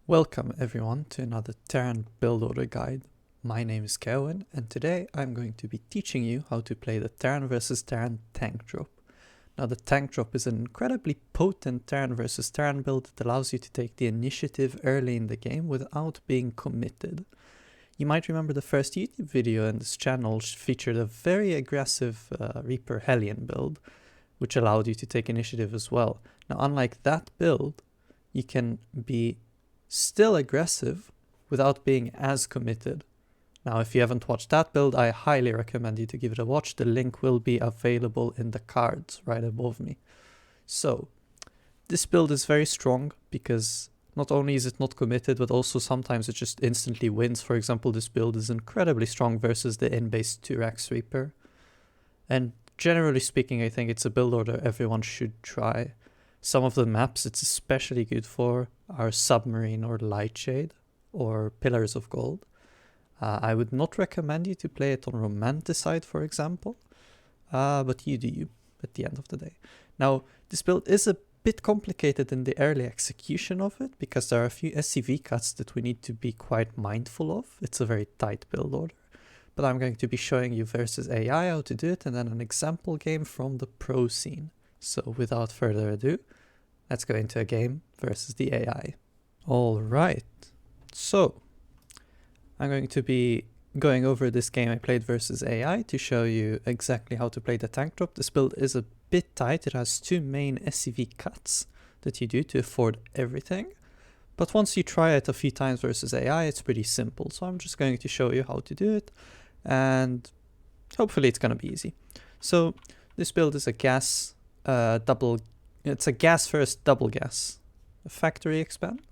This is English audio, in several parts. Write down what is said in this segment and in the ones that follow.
Welcome everyone to another Terran build order guide. My name is Kevin and today I'm going to be teaching you how to play the Terran vs Terran tank drop. Now the tank drop is an incredibly potent Terran vs Terran build that allows you to take the initiative early in the game without being committed. You might remember the first YouTube video in this channel featured a very aggressive Reaper Hellion build, which allowed you to take initiative as well. Now unlike that build, you can be still aggressive without being as committed. Now if you haven't watched that build, I highly recommend you to give it a watch. The link will be available in the cards right above me. So this build is very strong because not only is it not committed, but also sometimes it just instantly wins. For example, this build is incredibly strong versus the in-base 2x Reaper. And generally speaking, I think it's a build order everyone should try. Some of the maps it's especially good for are Submarine or Lightshade or Pillars of Gold. I would not recommend you to play it on Romanticide, for example, but you do you at the end of the day. Now, this build is a bit complicated in the early execution of it because there are a few SCV cuts that we need to be quite mindful of. It's a very tight build order, but I'm going to be showing you versus AI how to do it and then an example game from the pro scene. So without further ado, let's go into a game versus the AI. Alright, so I'm going to be going over this game I played versus AI to show you exactly how to play the tank drop. This build is a bit tight. It has two main SCV cuts that you do to afford everything. But once you try it a few times versus AI, it's pretty simple. So I'm just going to show you how to do it and hopefully it's going to be easy. So this build is a gas it's a gas first double gas factory expand.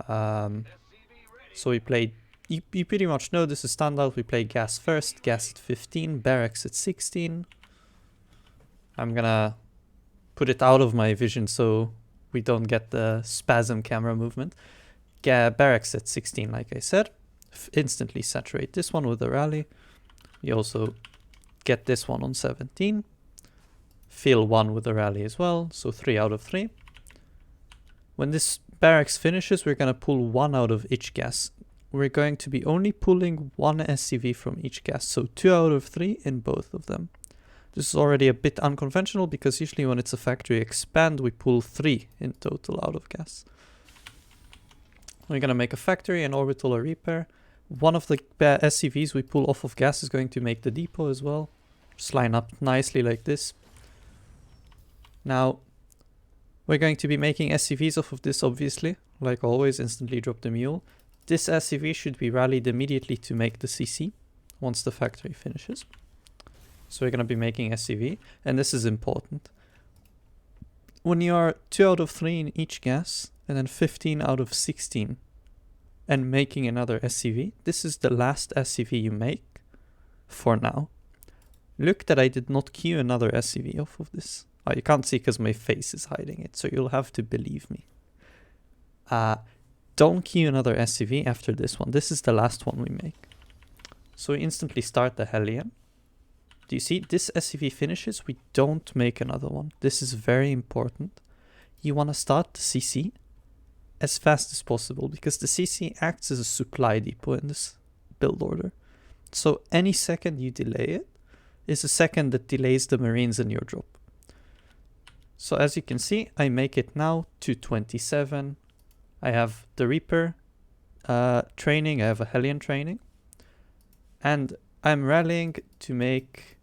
So we played, you pretty much know this is standout. We play gas first, gas at 15, barracks at 16. I'm gonna put it out of my vision so we don't get the spasm camera movement. Barracks at 16, like I said. Instantly saturate this one with a rally. You also get this one on 17. Fill 1 with a rally as well, so 3 out of 3. When this barracks finishes, we're going to pull 1 out of each gas. We're going to be only pulling 1 SCV from each gas, so 2 out of 3 in both of them. This is already a bit unconventional because usually when it's a factory expand, we pull 3 in total out of gas. We're going to make a factory, an orbital, a repair. One of the SCVs we pull off of gas is going to make the depot as well. Just line up nicely like this. Now, we're going to be making SCVs off of this, obviously. Like always, instantly drop the mule. This SCV should be rallied immediately to make the CC once the factory finishes. So we're going to be making SCV, and this is important. When you are 2 out of 3 in each gas, and then 15 out of 16, and making another SCV, this is the last SCV you make for now. Look that I did not queue another SCV off of this. Oh, you can't see because my face is hiding it, so you'll have to believe me. Don't queue another SCV after this one. This is the last one we make. So we instantly start the Hellion. Do you see? This SCV finishes, we don't make another one. This is very important. You want to start the CC as fast as possible because the CC acts as a supply depot in this build order. So any second you delay it is a second that delays the Marines in your drop. So as you can see, I make it now to 27. I have the Reaper training, I have a Hellion training. And I'm rallying to make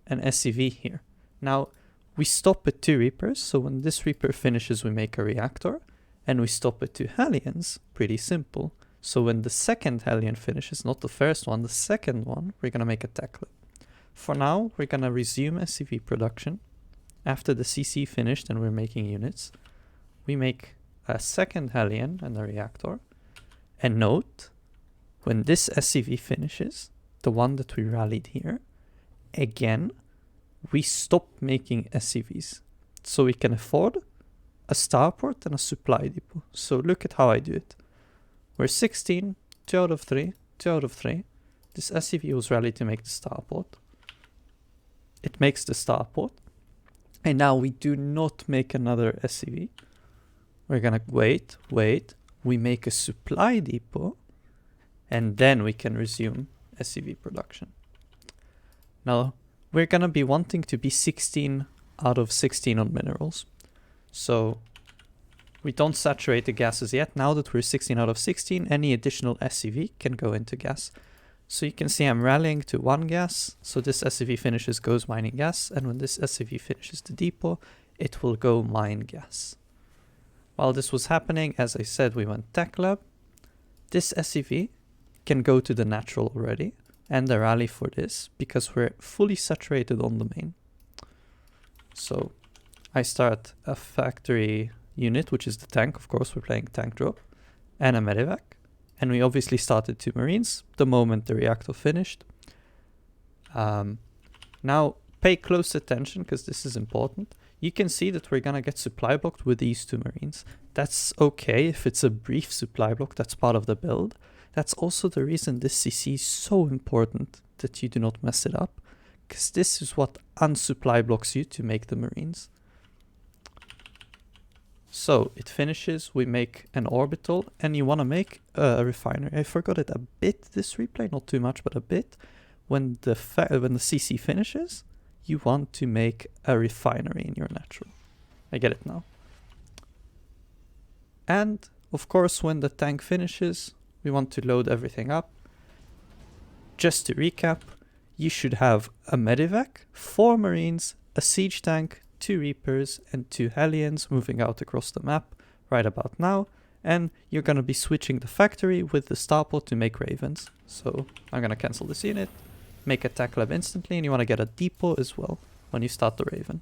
an SCV here. Now, we stop at 2 Reapers, so when this Reaper finishes, we make a reactor. And we stop at 2 Hellions, pretty simple. So when the second Hellion finishes, not the first one, the second one, we're going to make a tech lab. For now, we're going to resume SCV production. After the CC finished and we're making units, we make a second Hellion and a reactor. And note, when this SCV finishes, the one that we rallied here, again, we stop making SCVs. So we can afford a starport and a supply depot. So look at how I do it. We're 16, 2 out of 3, 2 out of 3. This SCV was rallied to make the starport. It makes the starport. And now we do not make another SCV. We're gonna wait, we make a supply depot, and then we can resume SCV production. Now, we're gonna be wanting to be 16 out of 16 on minerals. So we don't saturate the gases yet. Now that we're 16 out of 16, any additional SCV can go into gas. So you can see I'm rallying to one gas. So this SCV finishes, goes mining gas. And when this SCV finishes the depot, it will go mine gas. While this was happening, as I said, we went tech lab. This SCV can go to the natural already. And the rally for this, because we're fully saturated on the main. So I start a factory unit, which is the tank. Of course, we're playing tank drop, and a medevac. And we obviously started 2 marines the moment the reactor finished. Now pay close attention, because this is important. You can see that we're gonna get supply blocked with these 2 marines. That's okay if it's a brief supply block, that's part of the build. That's also the reason this CC is so important, that you do not mess it up, because this is what unsupply blocks you to make the marines. So it finishes, we make an orbital, and you want to make a refinery. I forgot it a bit this replay, not too much, but a bit. When the CC finishes, you want to make a refinery in your natural. I get it now. And of course, when the tank finishes, we want to load everything up. Just to recap, you should have a medevac, 4 marines, a siege tank, 2 reapers, and 2 hellions moving out across the map right about now. And you're going to be switching the factory with the starport to make ravens. So I'm going to cancel this unit, make a tech lab instantly, and you want to get a depot as well when you start the raven.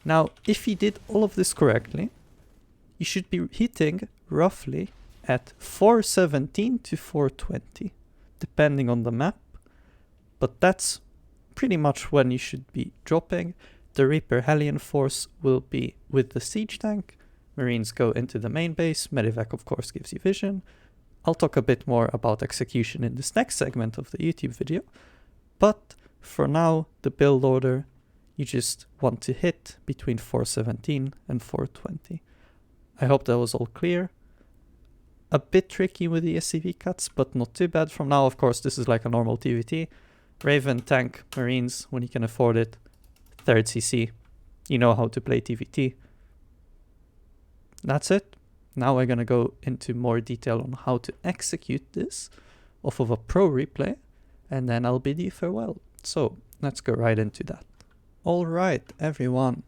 Now, if you did all of this correctly, you should be hitting roughly at 417 to 420, depending on the map. But that's pretty much when you should be dropping. The Reaper Hellion force will be with the siege tank. Marines go into the main base. Medevac, of course, gives you vision. I'll talk a bit more about execution in this next segment of the YouTube video. But for now, the build order, you just want to hit between 417 and 420. I hope that was all clear. A bit tricky with the SCV cuts, but not too bad. From now, of course, this is like a normal TvT. Raven, tank, marines, when you can afford it. 3rd CC. You know how to play TvT. That's it. Now we're going to go into more detail on how to execute this off of a pro replay. And then I'll bid you farewell. So let's go right into that. Alright, everyone.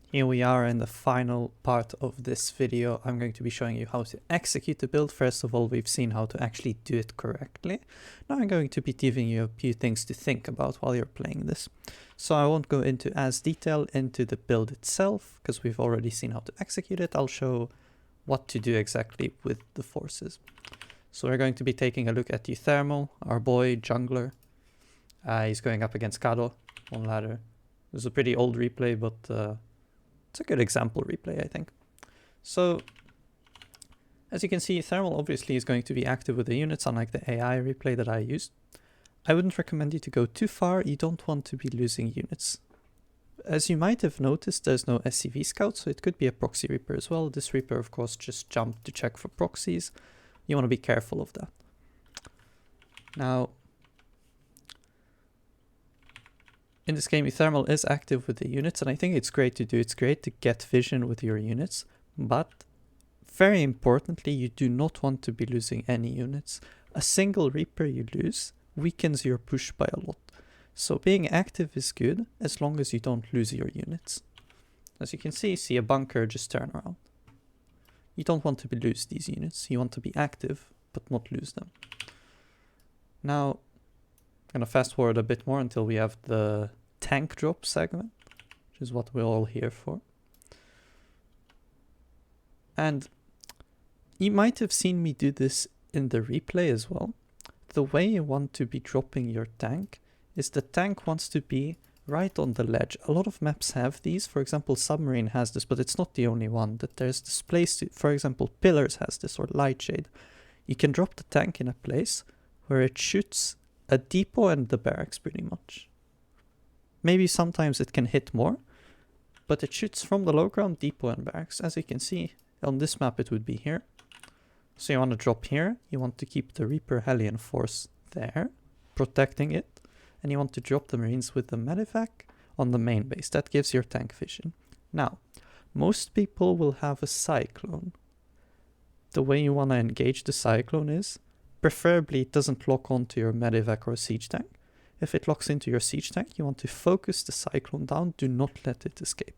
Here we are in the final part of this video. I'm going to be showing you how to execute the build. First of all, we've seen how to actually do it correctly. Now I'm going to be giving you a few things to think about while you're playing this. So I won't go into as detail into the build itself, because we've already seen how to execute it. I'll show what to do exactly with the forces. So we're going to be taking a look at Thermal, our boy jungler. He's going up against Kado on ladder. This is a pretty old replay, but it's a good example replay, I think. So, as you can see, Thermal obviously is going to be active with the units, unlike the AI replay that I used. I wouldn't recommend you to go too far. You don't want to be losing units. As you might have noticed, there's no SCV scout, so it could be a proxy Reaper as well. This Reaper, of course, just jumped to check for proxies. You want to be careful of that. Now, in this game, Thermal is active with the units, and I think it's great to do. It's great to get vision with your units, but very importantly, you do not want to be losing any units. A single Reaper you lose weakens your push by a lot. So being active is good, as long as you don't lose your units. As you can see a bunker just turn around. You don't want to lose these units. You want to be active, but not lose them. Now, I'm going to fast forward a bit more until we have the tank drop segment, which is what we're all here for. And you might have seen me do this in the replay as well. The way you want to be dropping your tank is the tank wants to be right on the ledge. A lot of maps have these. For example, Submarine has this, but it's not the only one. That there's this place, for example, Pillars has this, or Lightshade. You can drop the tank in a place where it shoots a depot and the barracks pretty much. Maybe sometimes it can hit more, but it shoots from the low ground, depot and barracks. As you can see, On this map it would be here. So you want to drop here, you want to keep the Reaper Hellion force there, protecting it, and you want to drop the Marines with the medevac on the main base. That gives your tank vision. Now, most people will have a Cyclone. The way you want to engage the Cyclone is, preferably it doesn't lock onto your medevac or siege tank. If it locks into your siege tank, you want to focus the Cyclone down, do not let it escape.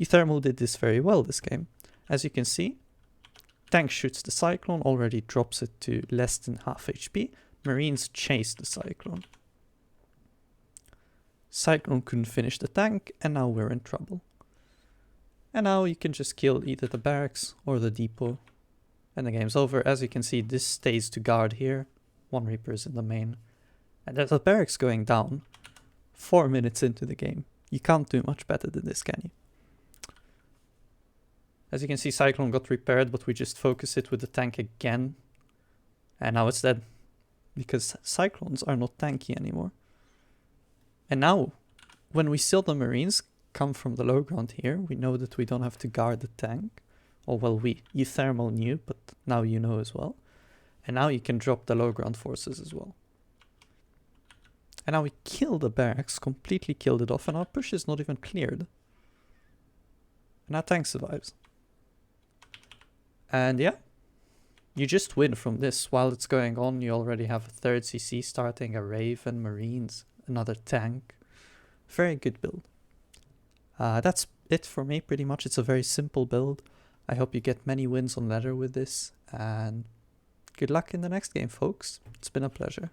Thermal did this very well this game. As you can see, tank shoots the Cyclone, already drops it to less than half HP. Marines chase the Cyclone. Cyclone couldn't finish the tank, and now we're in trouble. And now you can just kill either the barracks or the depot, and the game's over. As you can see, this stays to guard here. One Reaper is in the main. And there's a barracks going down 4 minutes into the game. You can't do much better than this, can you? As you can see, Cyclone got repaired, but we just focus it with the tank again. And now it's dead. Because Cyclones are not tanky anymore. And now, when we see the Marines come from the low ground here, we know that we don't have to guard the tank. Or well, you thermal knew, but now you know as well. And now you can drop the low ground forces as well. And now we kill the barracks, completely killed it off, and our push is not even cleared. And our tank survives. And yeah, you just win from this. While it's going on, you already have a third CC starting, a Raven, Marines, another tank. Very good build. That's it for me, pretty much. It's a very simple build. I hope you get many wins on ladder with this, and good luck in the next game, folks. It's been a pleasure.